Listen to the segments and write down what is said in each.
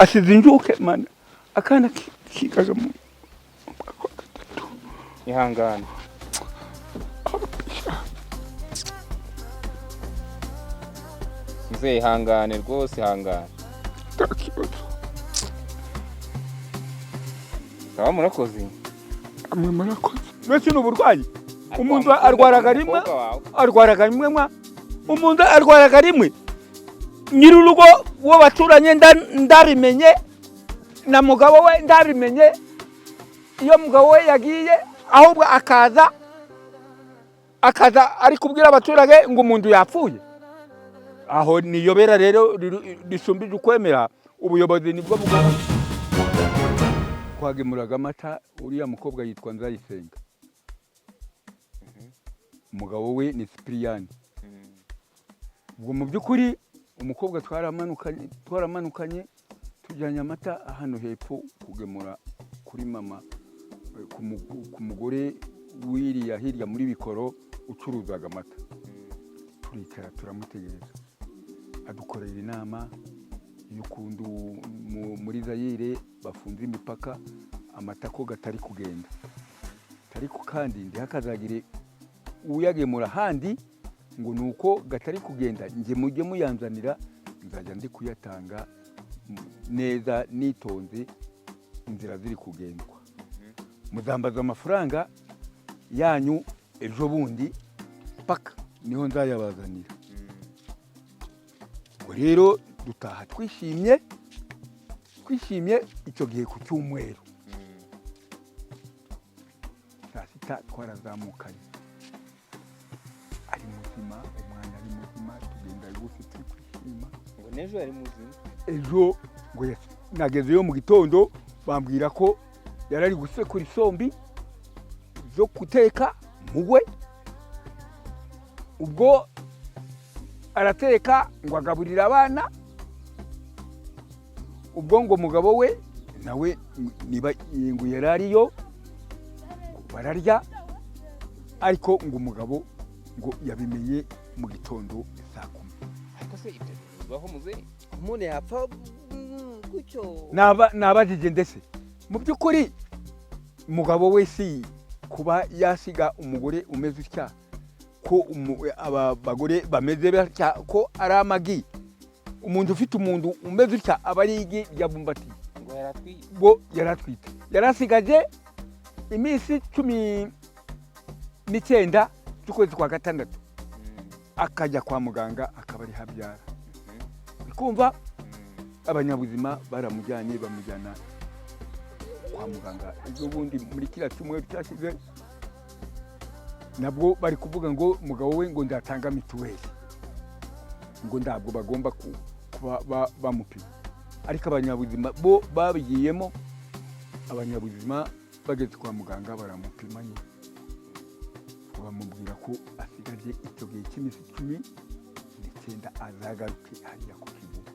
asizinduke mana akana kigaga mu ihangane mzee ihangane rwose ihangane sawa murakoze amwe murakoze nose n'uburwayi umuntu arwaraga rimwe mwa umuntu arwaraga rimwe nyirurugo wo baturanye ndabimenye na mugabo we ndabimenye iyo mugabo we yagiye ahubwo akaza ari kubwira abaturage ngo umuntu yapfuye aho niyobera rero risumbije ukwemera ubuyobozi nibwo bugomba kwagemuraga amata uriya mukobwa yitwa Nzayisenga umugabo we ni Cyprien ubwo mu byukuri umukobwa twaramanukanye tujyanye amata hano hepfo kugemura kuri mama ku mugore wiriya hirya muri Bikoro ucuruzaga amata turicara turamutegereza adukorera inama y'ukundu muri Zaire bafunze imipaka amata ko gatari kugenda ariko kandi ndihakazagire uyagemura handi ngo nuko gatari kugenda nje mujye muyanzanira nzajya ndi kuyatanga neza nitonze inzira ziri kugendwa muzambaza amafaranga yanyu ejo bundi paka niho nzayabazanira rero dutaha twishimye icyo gihe ku cyumweru saa sita twarazamukanye ari muzima umwana ari muzima tugenda rwose turi kwishima ngo nejo ari muzima ejo ngo nagezeyo mu gitondo bambwira ko yarari gusekura isombi zo guteka mugwe ubwo arateka ngo agaburira abana ubwo ngo mugabo we nawe niba ngo yarariyo bararya ariko ngo umugabo ngo yabimenye mu gitondo saa 10 ariko se ibyo bibaho muze umuntu yapfa gucyo nabajije ndetse mu byukuri umugabo we si kuba yasiga umugore umeze utya ko aba bagore bameze batya ko ari amagi umuntu ufite umuntu umeze utya aba ari igi yabumbati ngo yaratwite yarasigaje iminsi 19 cy'ukwezi kwa gatandatu akajya kwa muganga akaba ari habyara bikumva abanyabuzima baramujyanye bamujyana kwa muganga ejo bundi muri kila cyumweru cyashize nabwo bari kuvuga ngo mugabo we ngo ndatanga mituweli ngo ndabwo bagomba kuba bamupima ariko abanyabuzima bo babigiyemo abanyabuzima bageze kwa muganga baramupima nyine bamubwira ko asigaje icyo gihe cy'iminsi 19 azagaruke hariya ku kibuga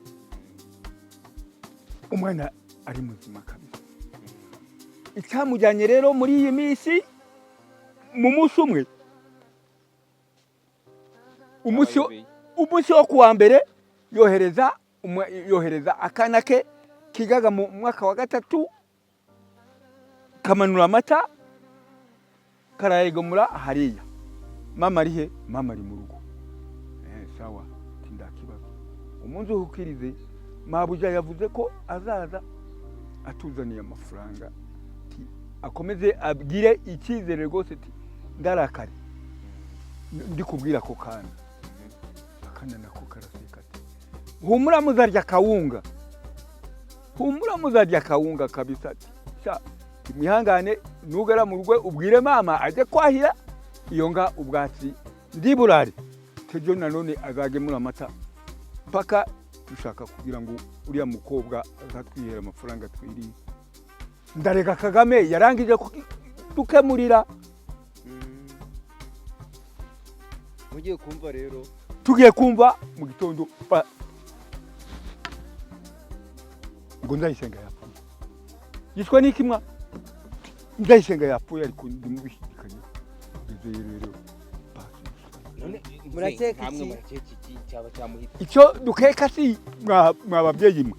umwana ari muzima kabisa icyamujyanye rero muri iyi minsi mu munsi umwe umunsi wo kuwa mbere yohereza akana ke kigaga mu mwaka wa 3 kamanura amata karayegemura hariya mama arihe mama ari mu rugo sawa tindakibazo umunsi ukirize mabuja yavuze ko azaza atuzaniye amafaranga akomeze abwire icyizere rwose ati ndarakari ndi kubwira ko kana akana nako karaseka ati humura muzarya kawunga kabisa ati sha imihangane nugara mu rugo ubwire mama aje kwahira iyo nga ubwatsi ndiburari tejo nanone azagemura amata paka dushaka kugira ngo uriya mukobwa azatwihera amafaranga twiriye ndareka Kagame yarangije dukemurira mugiye kumva rero tugiye kumva mu gitondo ngo Nzayisenga yapfuye yitwa nikimwa Nzayisenga yapfuye ariko ndimubishikanye rero none murakeka hamwe iki murakeka iki cyaba cyamuhita icyo dukeka si mwababyeyi mwe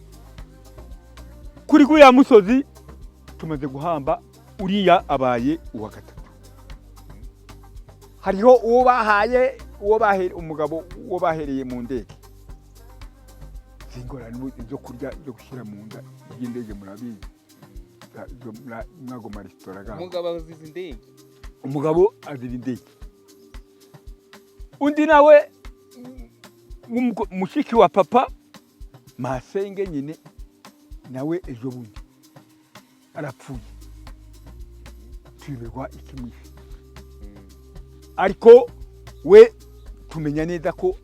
kuri guriya musozi tumaze guhamba uriya abaye uwa gatatu. Hariho uwo bahaye umugabo uwo bahereye mu ndege. Zingorane zo kurya zo gushyira mu nda y'indege murabizi. Mwago maresitora ga. Umugabo azize indege. Umugabo azira indege. Undi nawe mushiki wa papa Masenge nyine nawe ejo bundi arapfuye. Tuyoberwa ikimwishe. Ariko we tumenya neza ko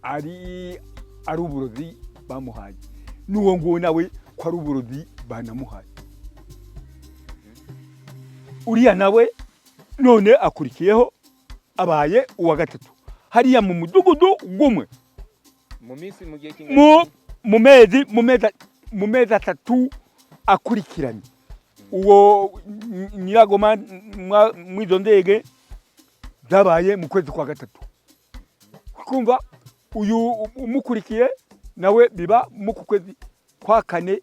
ari uburozi bamuhaye. Nuwo ngo nawe ko ari uburozi banamuhaye. Uriya nawe none akurikiyeho abaye uwa gatatu. Hariya mu mudugudu gumwe. Mu minsi mu gihe kingana mu mezi atatu akurikiranye. Uwo Nyiragoma mwizo ndege zabaye mu kwezi kwa gatatu. Kumva uyu umukurikiye nawe biba mu kwezi kwa kane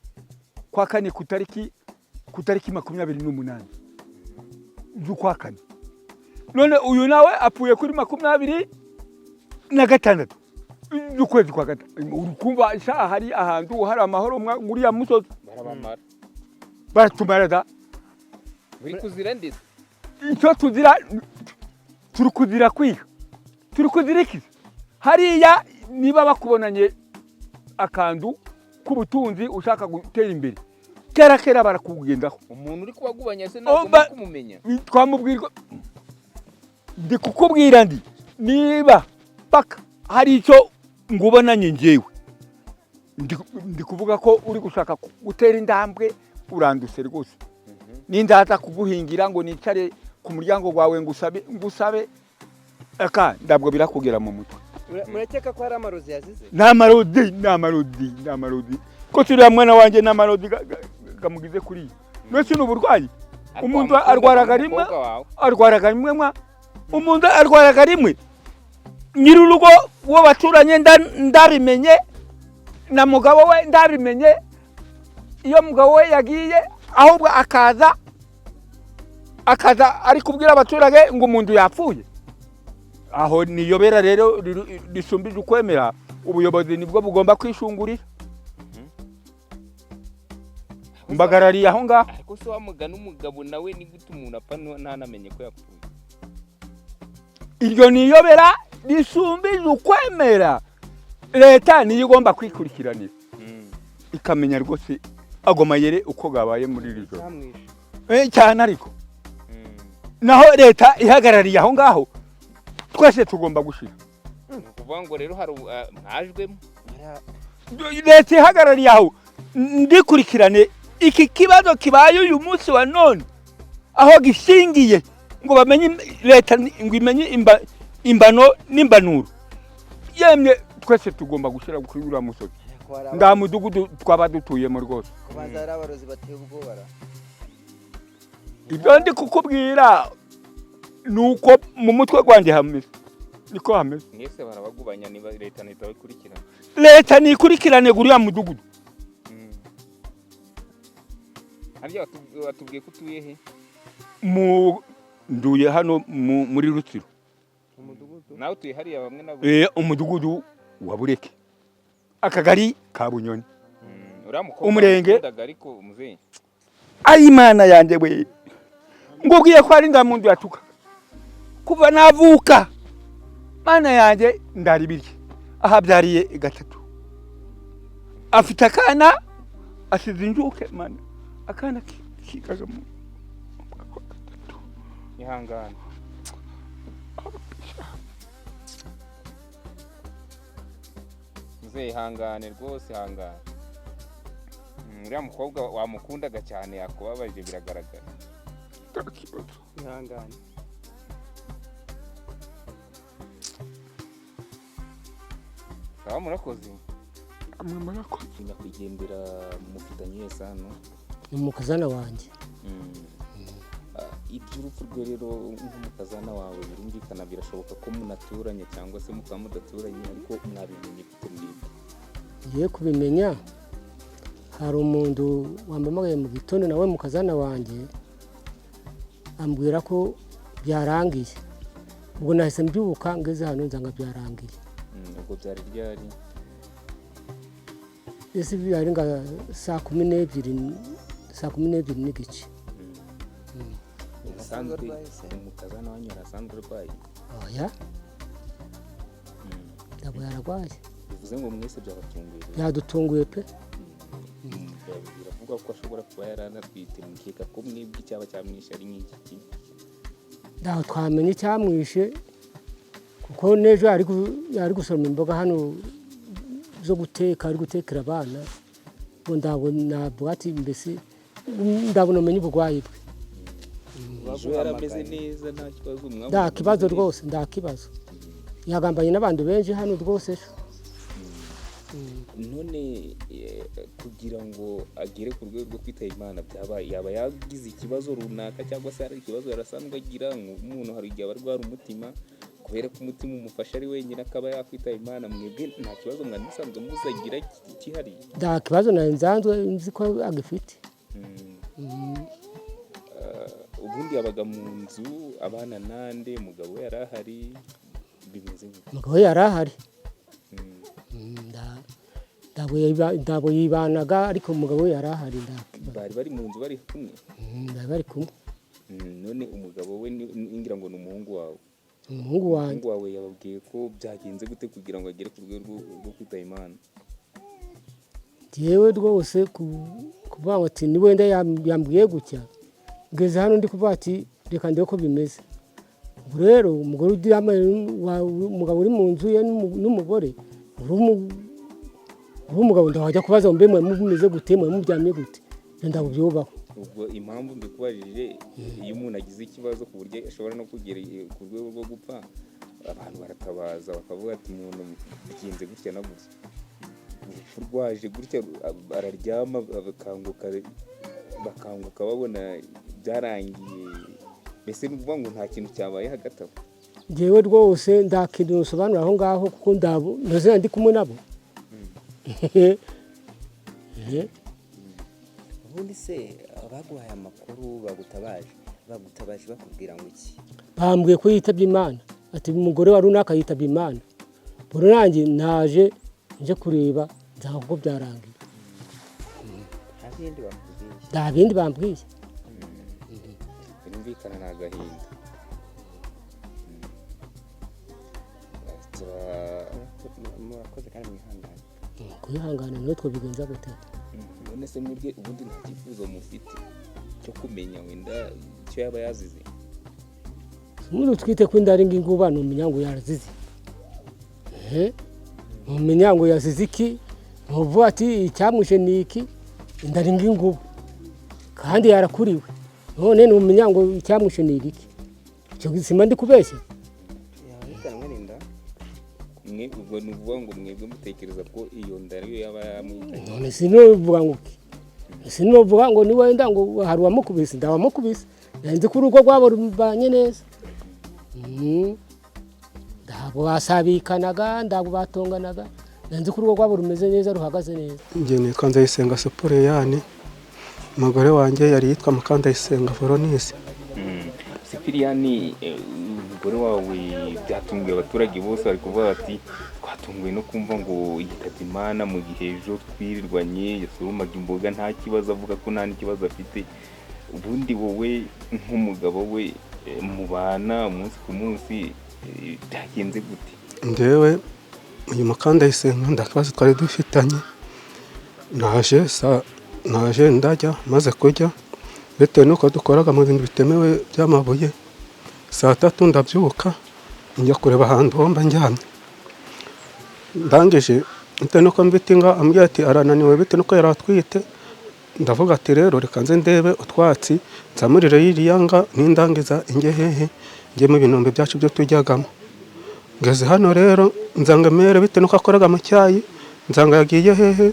kutariki 28 z'ukwa kane. None uyu nawe apfuye kuri 26 z'ukwezi kwa gatatu. Urukumva isha hari ahantu hari amahoro muri ya musozi barabamara. Baratumara Buri kuzira ndetse. Icyo tuzira turukuzira kwiga. Turukuzira iki? Hariya niba bakubonanye akandu k'ubutunzi ushaka gutera imbere. Kera barakugendaho. Umuntu uri kubagubanya se nagomba kumumenya. Twamubwirwa ndi kukubwira ndi niba paka hari icyo ngubonanye njewe. Ndi kuvuga ko uri gushaka gutera indambwe uranduse rwose. Nindaza kuguhingira ngo nicare ku muryango gwawe ngusabe aka ndabwo birakugera mu mutwe. Murakeka ko hari amarozi yazize? N'amarodi. Ko turiya mwana wanje n'amarodi gamugize kuri. Nose n'uburwayi. Umuntu arwaraga rimwe umuntu arwaraga rimwe. Nyirurugo wo baturanye ndabimenye na mugabo we ndabimenye. Iyo mugabo we yagiye ahubwo akaza ari kubwira abaturage ngo umuntu yapfuye. Aho niyobera rero risumbije ukwemera ubuyobozi nibwo bugomba kwishungurira. Mbagarariye aho ngaho. Ariko se wamugana umugabo nawe ni gute umuntu apfa ntanamenye ko yapfuye. Iryo niyobera risumbije ukwemera. Leta niyo igomba kwikurikiranira. Ikamenya rwose agomayere uko gabaye muri rizo. Cyane ariko. Naho leta ihagarariye aho ngaho. Twese tugomba gushira. Kuvuga ngo rero hari mwajwemo. Leta ihagarariye aho ndikurikirane iki kibazo kibaye uyu munsi wa none aho gishingiye ngo bamenye leta ngo imenye imbano n'imbanuro. Yemwe twese tugomba gushira kuri musozi. Nda mudugudu twaba dutuyemo rwose. Kubanza ari abarozi bateye ubwobara. Ibyo ndi kukubwira nuko mu mutwe gwanje hameze. Niko hameze. Mwese barabagubanya niba leta nitabikurikirana. Leta nikurikirane guriya mudugudu. Harya watubwiye ko utuye he? Nduye hano muri Rutsiro. Umudugudu. Nawe utuye hariya bamwe nabo. Umudugudu wa Bureke. Akagari ka Bunyoni. Umurenge ariko muzeyi. Ari Imana yanje we. Ngobwiye ko ari ndamundu yatuka. Kuva navuka. Mana yanje ndari birye. Ahabyariye gatatu. Afite akana asize injuke mana. Akana kikaga mu gatatu. Ihangana. Muzeyi hangane rwose hangana. Uriya mukobwa wamukundaga cyane yakubabaje biragaragara. Ihangane. Sawa murakoze. Amwe murakoze. Nyakwigendera mufitanye wese hano. Ni umukazana wanjye. Iby'urupfu rwe rero nk'umukazana wawe birumvikana birashoboka ko munaturanye cyangwa se mudaturanye ariko mwabimenye bite mwebwe? Ngiye kubimenya hari umuntu wambamagaye mu gitondo nawe mukazana wanjye ambwira ko byarangiye, ubwo nahise mbyuka ngeze hano nzanga byarangiye. ubwo byari ryari? ese byari nga saa 12 n'igice. Usanzwe umukazana wanyu arasanzwe arwaye? Oya, ntabwo yararwaye. Bivuze ngo mwese byabatunguye? Yadutunguye pe. Biravuga ko ashobora kuba yaranatwite, mukeka ko mwebwe icyaba cyamwishe ari nk'iki? Ndaho twamenye cyamwishe kuko nejo yari gusoroma imboga hano zo guteka, ari gutekera abana, ngo ndabona bwati mbese ndabona umenye ubugwayi bwe. Ejo yarameze neza nta kibazo mwabona? Nta kibazo rwose, nta kibazo. Yagambanye n'abantu benshi hano rwose ejo. None kugira ngo agere ku rwego rwo kwitaba Imana yaba yagize ikibazo runaka cyangwa se hari ikibazo yarasanzwe agira? Nk'umuntu hari igihe abarwara umutima, kubera ko umutima umufasha ari wenyine akaba yakwitaba Imana. Mwebwe nta kibazo mwari musanzwe muzagira kihariye? Nta kibazo nsanzwe nzi ko agifite. Ubundi yabaga mu nzu abana nande? Umugabo we yari ahari? Bimeze gute? Umugabo yari ahari. Ndabo yibanaga ariko umugabo we yari ahari. Bari bari mu nzu bari kumwe? Bari bari kumwe. None umugabo we ngira ngo ni umuhungu wawe? Umuhungu wanjye. Umuhungu wawe yababwiye ko byagenze gute kugira ngo agere ku rwego rwo kwitaba Imana? Yewe rwose kuvuga ngo ati ni wenda yambwiye gutya, ngeze hano ndi kuvuga ati reka ndebe ko bimeze. Ubu rero umugore ugira umugabo uri mu nzu ye n'umugore umugabo ndawajya kubaza mbe mwe mumeze gute, mwe mubyamye gute, ndabo byubaho. Ubwo impamvu mbikubajije, iyo umuntu agize ikibazo ku buryo ashobora no kugera ku rwego rwo gupfa, abantu baratabaza bakavuga ati umuntu bigenze gutya na gutya, urwaje gutya, araryama bakanguka babona byarangiye. Mbese ni ukuvuga ngo nta kintu cyabaye hagati aho? Njyewe rwose nta kintu nsobanura aho ngaho kuko ndazina ndi kumwe nabo. Ubundi se abaguhaye amakuru bagutabaje bakubwira ngo iki? Bambwiye ko yitabye Imana, ati umugore wa runaka yitabye Imana. Buri nanjye naje nje kureba nzaho ko byarangiye. Nta bindi bambwiye. Birumvikana ni agahinda. Murakoze kandi mwihangane. Kwihangana niwe twabigenza gute? None se mwebwe ubundi nta cyifuzo mufite cyo kumenya wenda icyo yaba yazize? Umuntu twite ko indari nginguba no munyango yarazize. Mu munyango yazize iki? Muvuga ati icyamwishe niki? Indari nginguba. Kandi yarakuriwe. None no munyango icyamwishe niki? Cyo gisima ndi kubeshya. Yahitanwe n'inda. Ubwo ni ukuvuga ngo mwebwe mutekereza ko iyo nda ariyo yaba yamwitanye? None sinovuga ngo sinovuga ngo ni wenda ngo hari uwamukubise, ndawamukubise. Yanze ko urugo rwabo rubanye neza. Ndabo basabikanaga, ndabo batonganaga. Yanze ko urugo rwabo rumeze neza, ruhagaze neza. Nge ni Kandayisenga Sipiriyani. Umugore wanjye yari yitwa Mukandayisenga Veronise. Sipiriyani, umugore wawe byatunguye abaturage bose, bari kuvuga ati twatunguwe no kumva ngo yitabye Imana mu gihe ejo twirirwanye yasoromaga imboga nta kibazo, avuga ko nta n'ikibazo afite. Ubundi wowe nk'umugabo we mubana umunsi ku munsi, byagenze gute? Ndewe uyu Mukandayisenga ndakibazo twari dufitanye, naje ndajya maze kujya bitewe nuko dukoraga mu bintu bitemewe by'amabuye. Saa 3 ndabyuka njya kureba ahantu homba njyamye, ndangije bitewe nuko mbitinga ambwira ati arananiwe bitewe nuko yaratwite. Ndavuga ati rero reka nze ndebe utwatsi nzamurire yiriyanga n'indangiza inge hehe nge mu binombe byacu byo tujyagamo. Ngeze hano rero nzanga mere bitewe nuko akoraga mu cyayi, nzanga yagiye hehe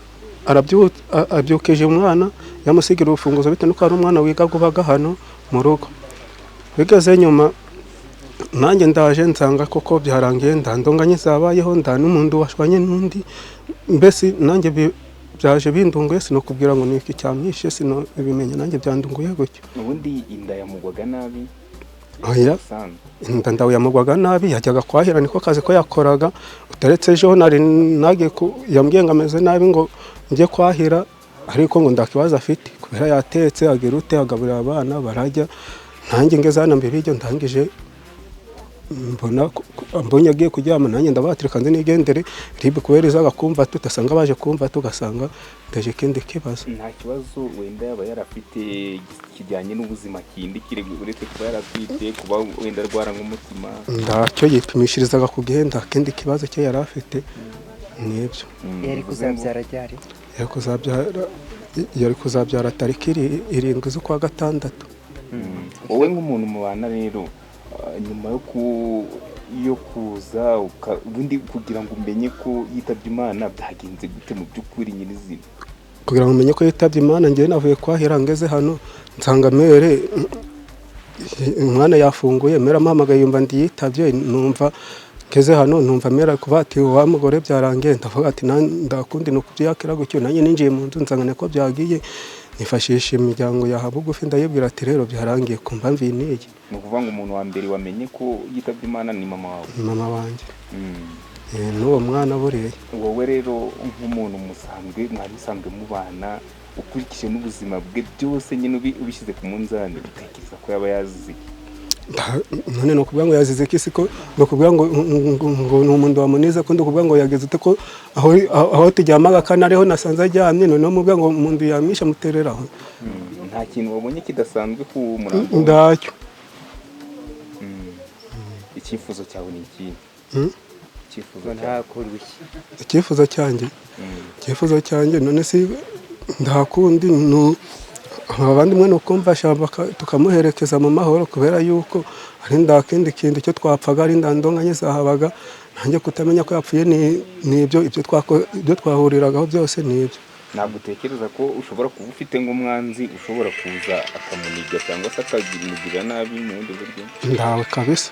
abyukije umwana yamusigira urufunguzo bitewe nuko ari umwana wiga gubaga hano mu rugo. Bigeze nyuma nanjye ndaje nsanga koko byarangiye, ndandonganye zabayeho, nda n'umuntu washwanye n'undi. Mbese nanjye byaje bindunguye sinokubwira ngo ni iki cyamwishe sinobimenya nanjye byandunguye gutyo. ubundi inda yamugwaga nabi Oya, usanzwe inda ndawe yamugwaga nabi yajyaga kwahira niko kazi ko yakoraga, utaretse ejo nari nagiye yambwiye ngo ameze nabi ngo njye kwahira, ariko ngo ndakibazo afite kubera yatetse agira ute agaburira abana barajya, nanjye ngeze hano mbere y'ibyo ndangije mbonye agiye kuryama nanjye ndabatirika nzi nigendere ribe kubera izaga kumva tutasanga baje kumva tugasanga ndaje ikindi kibazo. nta kibazo wenda yaba yarafite kijyanye n'ubuzima kindi kiri uretse kuba yaratwite kuba wenda arwara nk'umutima ndacyo yipimishirizaga ku gihe nta kindi kibazo cye yari afite nibyo. yari kuzabyara ryari? yari kuzabyara tariki 7 z'ukwa gatandatu. wowe nk'umuntu mubana rero nyuma yo kuza ubundi kugira ngo umenye ko yitabye Imana byagenze gute mu by'ukuri nyirizina? Kugira ngo umenye ko yitabye Imana njye navuye kwahira ngeze hano nsanga mere umwana yafunguye mera mpamagaye yumva ndiyitabye, numva ngeze hano numva mera kuba ati wa mugore byarangiye, ndavuga ati ndakundi no kubyakira gutyo, nanjye ninjiye mu nzu nsangane ko byagiye nifashisha imiryango ya habugufi ndayibwira ati rero byarangiye kumva mviniye. Ni ukuvuga ngo umuntu wa mbere wamenye ko yitabye Imana ni mama wawe? Mama wanjye. N'uwo mwana bureye. Wowe rero nk'umuntu mwari musanzwe mubana ukurikije n'ubuzima bwe byose nyine ubishyize ku munzani utekereza ko yaba yazize? None no kuvuga ngo yazize kisi ko no kuvuga ngo ni umuntu wamuniza ko ndikuvuga ngo yageze ute ko aho tujyamaga kana ariho nasanze ajyamye, none muvuga ngo umuntu yamisha mutereraho. Nta kintu wabonye kidasanzwe ku murambo? Ndacyo. Icyifuzo cyawe ni iki? Icyifuzo cyanjye none si ndakundi abandi mwe nukumva shamba tukamuherekeza mu mahoro, kubera yuko ari ndakindi kintu cyo twapfaga ari ndandonganye zahabaga, nanjye kutamenya ko yapfuye nibyo ibyo twahuriragaho byose nibyo. Ntabwo utekereza ko ushobora kuba ufite nk'umwanzi ushobora kuza akamuniga cyangwa se akagirira nabi mu bundi buryo? Ndawe kabisa.